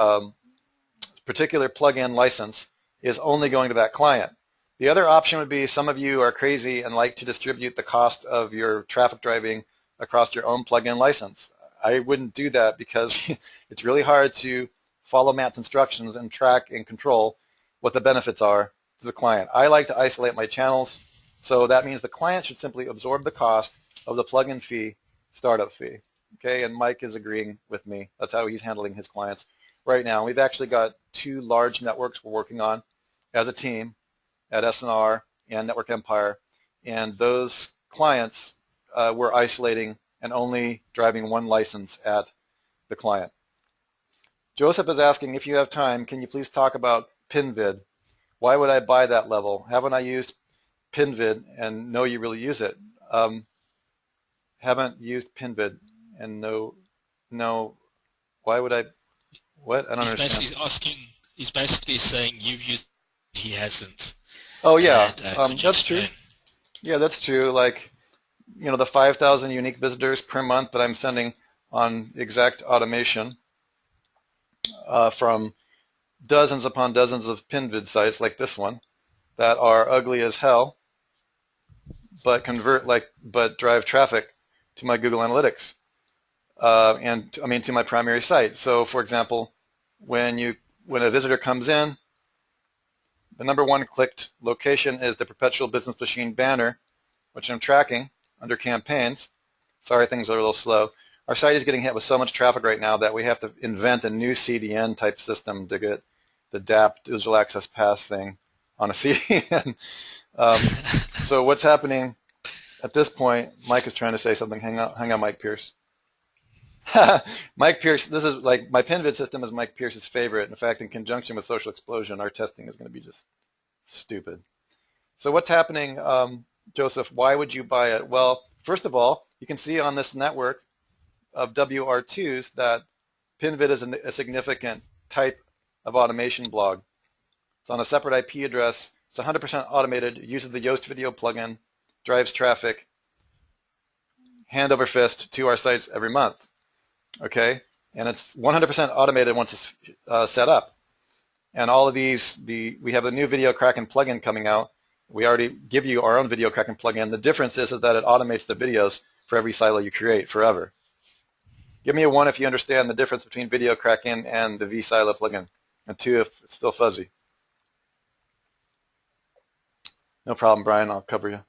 particular plugin license is only going to that client. The other option would be some of you are crazy and like to distribute the cost of your traffic driving across your own plugin license. I wouldn't do that because it's really hard to follow Matt's instructions and track and control what the benefits are to the client. I like to isolate my channels, so that means the client should simply absorb the cost of the plugin fee, startup fee. Okay, and Mike is agreeing with me. That's how he's handling his clients right now. We've actually got 2 large networks we're working on as a team at SNR and Network Empire, and those clients we're isolating and only driving one license at the client. Joseph is asking, if you have time, can you please talk about PinVid? Why would I buy that level? Haven't I used PinVid and know you really use it? Haven't used PinVid and no, why would I, what? I don't understand. He's basically saying you've used, he hasn't. Oh yeah, And, that's true. Yeah, that's true. Like, you know, the 5,000 unique visitors per month that I'm sending on exact automation from dozens upon dozens of PinVid sites like this one that are ugly as hell, but but drive traffic to my Google Analytics and to my primary site. So, for example, when a visitor comes in, the #1 clicked location is the Perpetual Business Machine banner, which I'm tracking under campaigns. Sorry, things are a little slow. Our site is getting hit with so much traffic right now that we have to invent a new CDN type system to get the DAP, Digital Access Pass thing on a CDN. So what's happening at this point, Mike is trying to say something. Hang on, Mike Pierce. Mike Pierce, this is like, my PinVid system is Mike Pierce's favorite. In fact, in conjunction with Social Explosion, our testing is going to be just stupid. So what's happening, Joseph? Why would you buy it? Well, first of all, you can see on this network of WR2s that PinVid is a significant type of automation blog. It's on a separate IP address. It's 100% automated. It uses the Yoast Video plugin, drives traffic, hand over fist to our sites every month. Okay, and it's 100% automated once it's set up. And all of these, we have a new Video Kraken plugin coming out. We already give you our own Video Kraken plugin. The difference is that it automates the videos for every silo you create forever. Give me a 1 if you understand the difference between Video Kraken and the vSilo plugin, and 2 if it's still fuzzy. No problem, Brian. I'll cover you.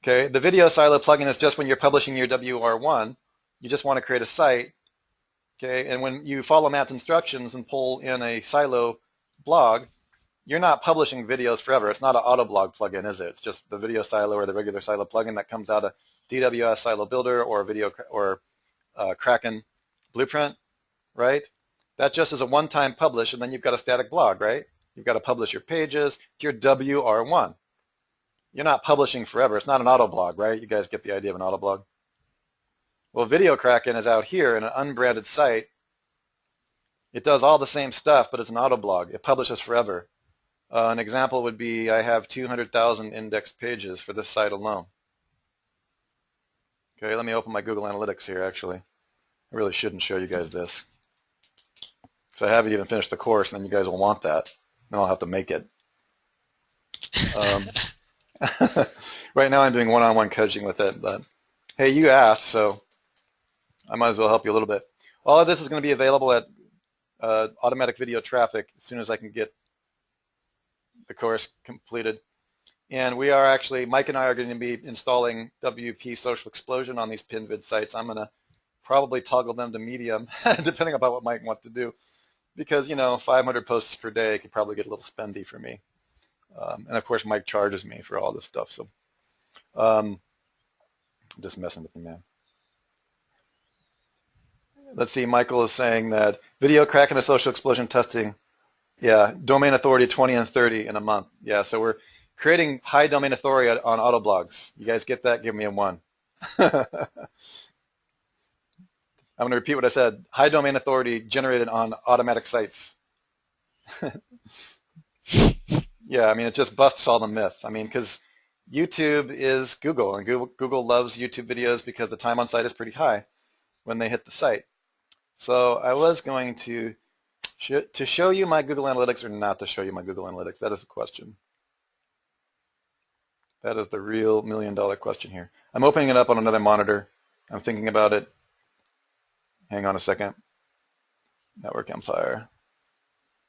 Okay, the Video Silo plugin is just when you're publishing your WR1. You just want to create a site, okay, and when you follow Matt's instructions and pull in a silo blog, you're not publishing videos forever. It's not an auto blog plugin, is it? It's just the Video Silo or the regular Silo plugin that comes out of DWS Silo Builder or Video or Kraken Blueprint, right? That just is a one-time publish, and then you've got a static blog, right? You've got to publish your pages to your WR1. You're not publishing forever. It's not an auto blog, right? You guys get the idea of an auto blog. Well, Video Kraken is out here in an unbranded site. It does all the same stuff, but it's an auto blog. It publishes forever. An example would be I have 200,000 indexed pages for this site alone. Okay, let me open my Google Analytics here, actually. I really shouldn't show you guys this. So I haven't even finished the course, and then you guys will want that. Then I'll have to make it. Right now I'm doing one-on-one coaching with it, but hey, you asked, so I might as well help you a little bit. All of this is going to be available at automatic video traffic as soon as I can get the course completed. And we are actually, Mike and I are going to be installing WP Social Explosion on these PinVid sites. I'm going to probably toggle them to medium, depending upon what Mike wants to do, because, 500 posts per day could probably get a little spendy for me. And of course, Mike charges me for all this stuff, so I'm just messing with you, man. Let's see, Michael is saying that video cracking and social explosion testing, yeah, domain authority 20 and 30 in a month. Yeah, so we're creating high domain authority on Autoblogs. You guys get that? Give me a 1. I'm going to repeat what I said. High domain authority generated on automatic sites. Yeah, I mean, it just busts all the myth. I mean, because YouTube is Google, and Google loves YouTube videos because the time on site is pretty high when they hit the site. So I was going to show you my Google Analytics or not to show you my Google Analytics. That is the question. That is the real $1,000,000 question here. I'm opening it up on another monitor. I'm thinking about it. Hang on a second. Network Empire.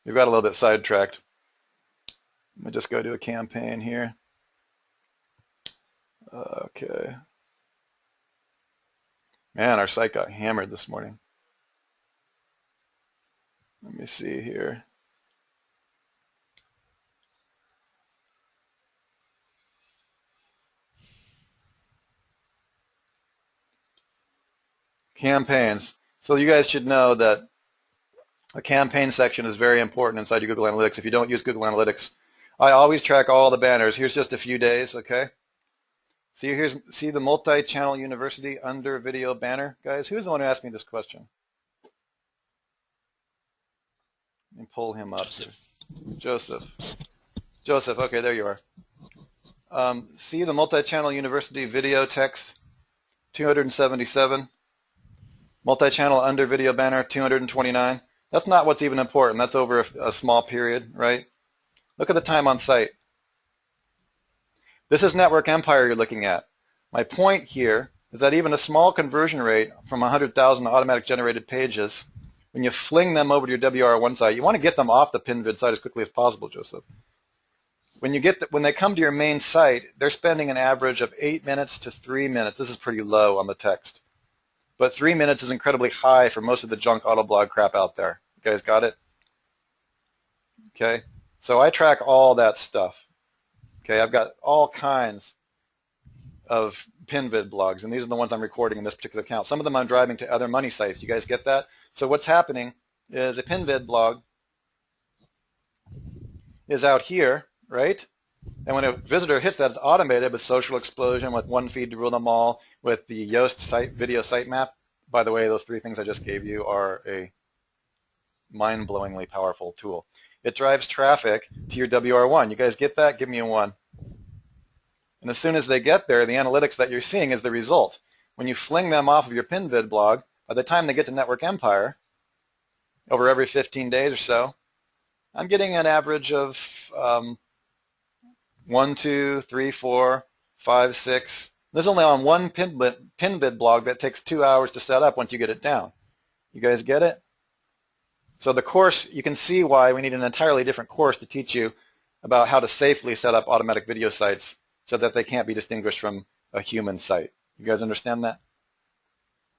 We've got a little bit sidetracked. Let me just go to a campaign here. Okay. Man, our site got hammered this morning. Let me see here. Campaigns. So you guys should know that a campaign section is very important inside your Google Analytics. If you don't use Google Analytics, I always track all the banners. Here's just a few days, okay? See the multi-channel university under video banner, guys? Who's the one who asked me this question? Let me pull him up. Joseph. Joseph, okay, there you are. See the multi-channel university video text, 277. Multi-channel under video banner, 229. That's not what's even important. That's over a small period, right? Look at the time on site. This is Network Empire you're looking at. My point here is that even a small conversion rate from 100,000 automatic generated pages, when you fling them over to your WR1 site, you want to get them off the PinVid site as quickly as possible, Joseph. When they come to your main site, they're spending an average of 8 minutes to 3 minutes. This is pretty low on the text. But 3 minutes is incredibly high for most of the junk Autoblog crap out there. You guys got it? Okay. So I track all that stuff. Okay, I've got all kinds of PinVid blogs, and these are the ones I'm recording in this particular account. Some of them I'm driving to other money sites. You guys get that? So what's happening is a PinVid blog is out here, right? And when a visitor hits that, it's automated with social explosion, with one feed to rule them all, with the Yoast site video sitemap. By the way, those 3 things I just gave you are a mind-blowingly powerful tool. It drives traffic to your WR1. You guys get that? Give me a 1. And as soon as they get there, the analytics that you're seeing is the result. When you fling them off of your PinVid blog, by the time they get to Network Empire, over every 15 days or so, I'm getting an average of 1, 2, 3, 4, 5, 6. This is only on one PinVid blog that takes 2 hours to set up once you get it down. You guys get it? So the course, you can see why we need an entirely different course to teach you about how to safely set up automatic video sites so that they can't be distinguished from a human site. You guys understand that?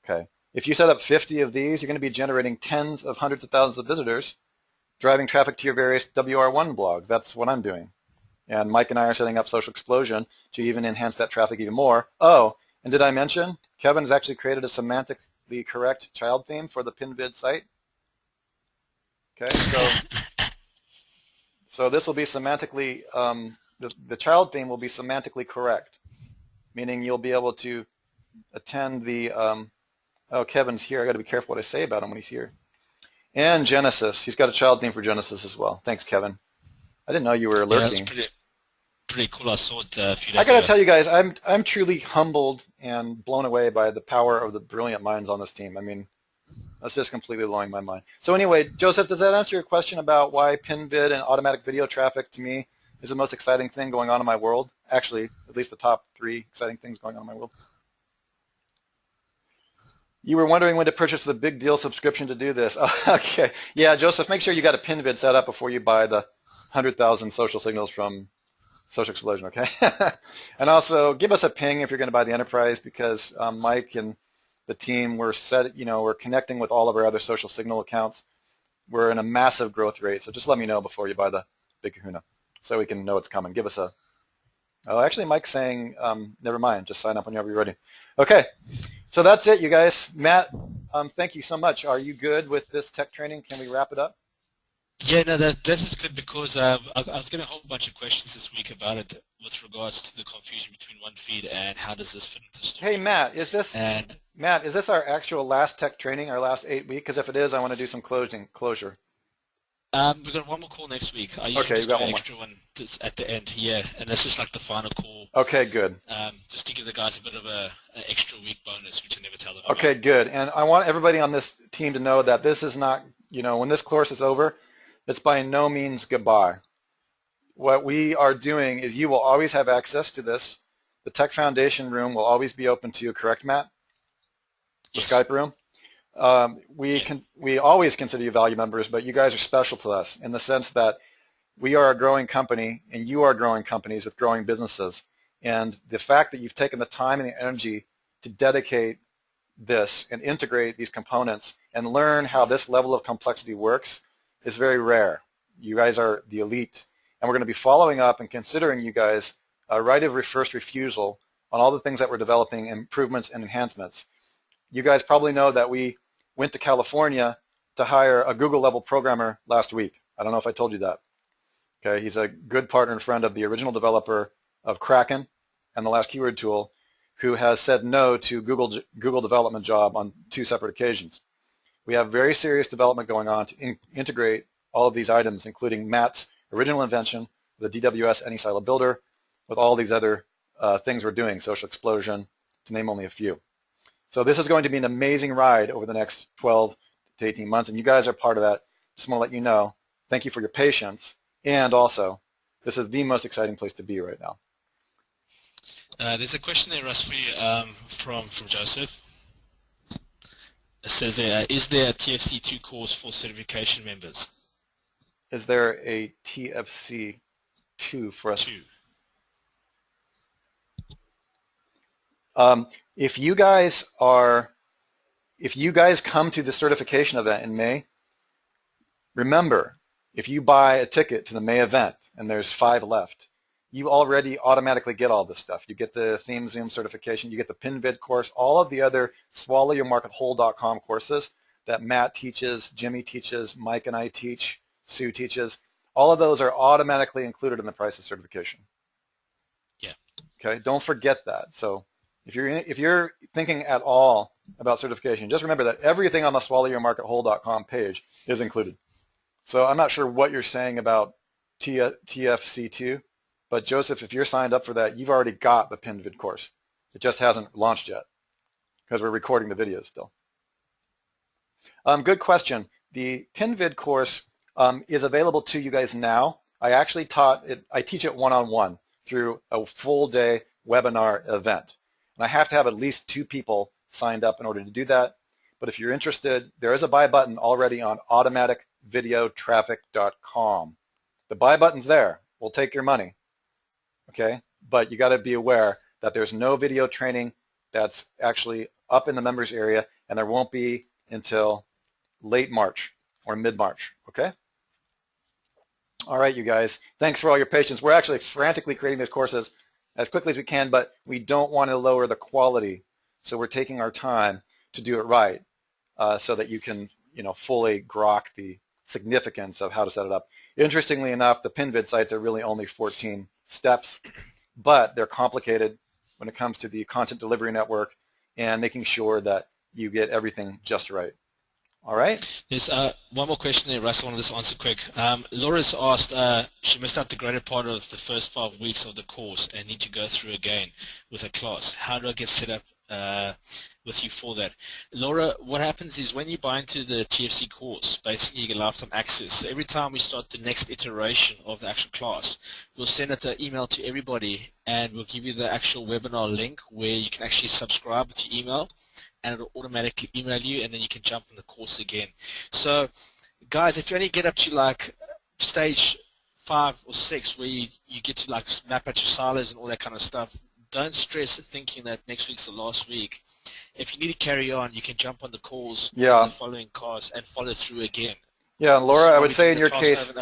Okay. If you set up 50 of these, you're going to be generating tens of hundreds of thousands of visitors driving traffic to your various WR1 blogs. That's what I'm doing. And Mike and I are setting up Social Explosion to even enhance that traffic even more. Oh, and did I mention Kevin has actually created a semantically correct child theme for the PinVid site? Okay, so this will be semantically, the child theme will be semantically correct, meaning you'll be able to attend the, oh, Kevin's here. I got to be careful what I say about him when he's here. And Genesis. He's got a child theme for Genesis as well. Thanks, Kevin. I didn't know you were lurking. Yeah, that's pretty cool. I saw it a few days I got to ago. tell you guys, I'm truly humbled and blown away by the power of the brilliant minds on this team. I mean, that's just completely blowing my mind. So anyway, Joseph, does that answer your question about why PinVid and automatic video traffic to me is the most exciting thing going on in my world? Actually, at least the top 3 exciting things going on in my world. You were wondering when to purchase the big deal subscription to do this. Oh, okay. Yeah, Joseph, make sure you got a pin vid set up before you buy the 100,000 social signals from Social Explosion, okay? And also, give us a ping if you're going to buy the enterprise, because Mike and the team, we're connecting with all of our other social signal accounts. We're in a massive growth rate, so just let me know before you buy the big kahuna so we can know it's coming. Give us a, oh, actually Mike's saying, never mind, just sign up whenever you're ready. Okay, so that's it, you guys. Matt, thank you so much. Are you good with this tech training? Can we wrap it up? Yeah, no, that is good, because I was getting a whole bunch of questions this week about it with regards to the confusion between one feed and how does this fit into story. Hey, Matt, is this our actual last tech training, our last 8 week? Because if it is, I want to do some closure. We've got one more call next week. I usually just do an extra one at the end, yeah, and this is like the final call. Okay, good. Just to give the guys a bit of an extra week bonus, which I never tell them Okay, about. good. And I want everybody on this team to know that this is not, when this course is over, it's by no means goodbye. What we are doing is you will always have access to this. The Tech Foundation room will always be open to you, correct, Matt? The Yes. Skype room? We always consider you value members, but you guys are special to us in the sense that we are a growing company and you are growing companies with growing businesses. And the fact that you've taken the time and the energy to dedicate this and integrate these components and learn how this level of complexity works is very rare. You guys are the elite, and we're going to be following up and considering you guys a right of first refusal on all the things that we're developing, improvements and enhancements. You guys probably know that we went to California to hire a Google-level programmer last week. I don't know if I told you that. Okay, he's a good partner and friend of the original developer of Kraken and the last keyword tool, who has said no to Google development job on 2 separate occasions. We have very serious development going on to integrate all of these items, including Matt's original invention, the DWS Any Silo Builder, with all these other things we're doing, Social Explosion, to name only a few. So this is going to be an amazing ride over the next 12 to 18 months, and you guys are part of that. Just want to let you know, thank you for your patience, and also, this is the most exciting place to be right now. There's a question there, Russ, for you, from Joseph. It says there, is there a TFC2 course for certification members? Is there a TFC2 for us? 2. If you guys come to the certification event in May, remember, if you buy a ticket to the May event, and there's 5 left, you already automatically get all this stuff. You get the Theme Zoom certification, you get the PinVid course, all of the other swallowyourmarketwhole.com courses that Matt teaches, Jimmy teaches, Mike and I teach, Sue teaches. All of those are automatically included in the price of certification. Yeah. Okay, don't forget that. So if you're thinking at all about certification, just remember that everything on the swallowyourmarketwhole.com page is included. So I'm not sure what you're saying about TFC2, but Joseph, if you're signed up for that, you've already got the PinVid course. It just hasn't launched yet because we're recording the videos still. Good question. The PinVid course is available to you guys now. I actually I teach it one-on-one through a full-day webinar event. And I have to have at least 2 people signed up in order to do that. But if you're interested, there is a buy button already on automaticvideotraffic.com. The buy button's there. We'll take your money. Okay? But you got to be aware that there's no video training that's actually up in the members area, and there won't be until late March or mid-March. Okay? All right, you guys. Thanks for all your patience. We're actually frantically creating these courses as quickly as we can, but we don't want to lower the quality. So we're taking our time to do it right so that you can, fully grok the significance of how to set it up. Interestingly enough, the PinVid sites are really only 14 steps, but they're complicated when it comes to the content delivery network and making sure that you get everything just right. All right. There's one more question there, Russ. I wanted to answer quick. Laura's asked, she missed out the greater part of the first 5 weeks of the course and need to go through again with a class. How do I get set up with you for that. Laura, what happens is when you buy into the TFC course, basically you get lifetime access. So every time we start the next iteration of the actual class, we'll send out an email to everybody and we'll give you the actual webinar link where you can actually subscribe with your email and it'll automatically email you and then you can jump on the course again. So guys, if you only get up to like stage 5 or 6 where you get to like map out your silos and all that kind of stuff, don't stress thinking that next week's the last week. If you need to carry on, you can jump on the calls in the following cars and follow through again. Yeah, and Laura, I would say in your case,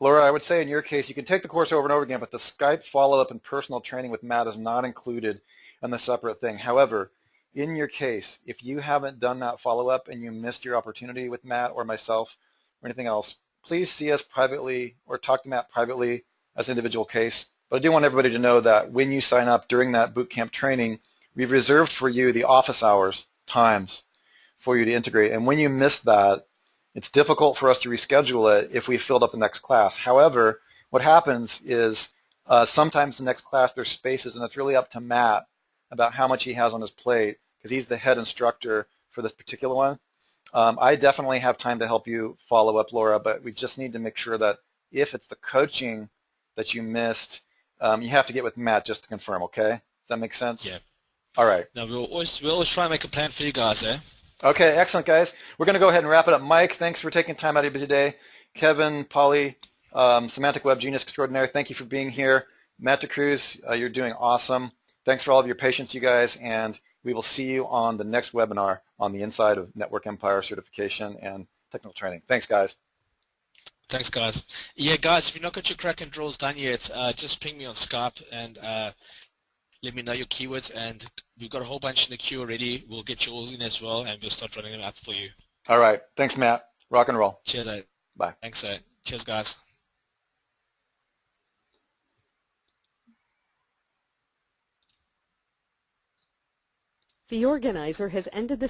Laura, I would say in your case, you can take the course over and over again, but the Skype follow-up and personal training with Matt is not included in the separate thing. However, in your case, if you haven't done that follow-up and you missed your opportunity with Matt or myself or anything else, please see us privately or talk to Matt privately as an individual case. But I do want everybody to know that when you sign up during that bootcamp training, we've reserved for you the office hours, times for you to integrate. And when you miss that, it's difficult for us to reschedule it if we filled up the next class. However, what happens is sometimes the next class there's spaces, and it's really up to Matt about how much he has on his plate because he's the head instructor for this particular one. I definitely have time to help you follow up, Laura, but we just need to make sure that if it's the coaching that you missed, you have to get with Matt just to confirm, okay? Does that make sense? Yeah. All right. No, we'll always try and make a plan for you guys, eh? Okay, excellent, guys. We're going to go ahead and wrap it up. Mike, thanks for taking time out of your busy day. Kevin, Polly, Semantic Web Genius Extraordinaire, thank you for being here. Matt DeCruz, you're doing awesome. Thanks for all of your patience, you guys, and we will see you on the next webinar on the inside of Network Empire certification and technical training. Thanks, guys. Thanks, guys. Yeah, guys, if you've not got your Kraken drills done yet, just ping me on Skype and let me know your keywords, and we've got a whole bunch in the queue already. We'll get yours in as well, and we'll start running them out for you. All right. Thanks, Matt. Rock and roll. Cheers, mate. Bye. Thanks, mate. Cheers, guys. The organizer has ended the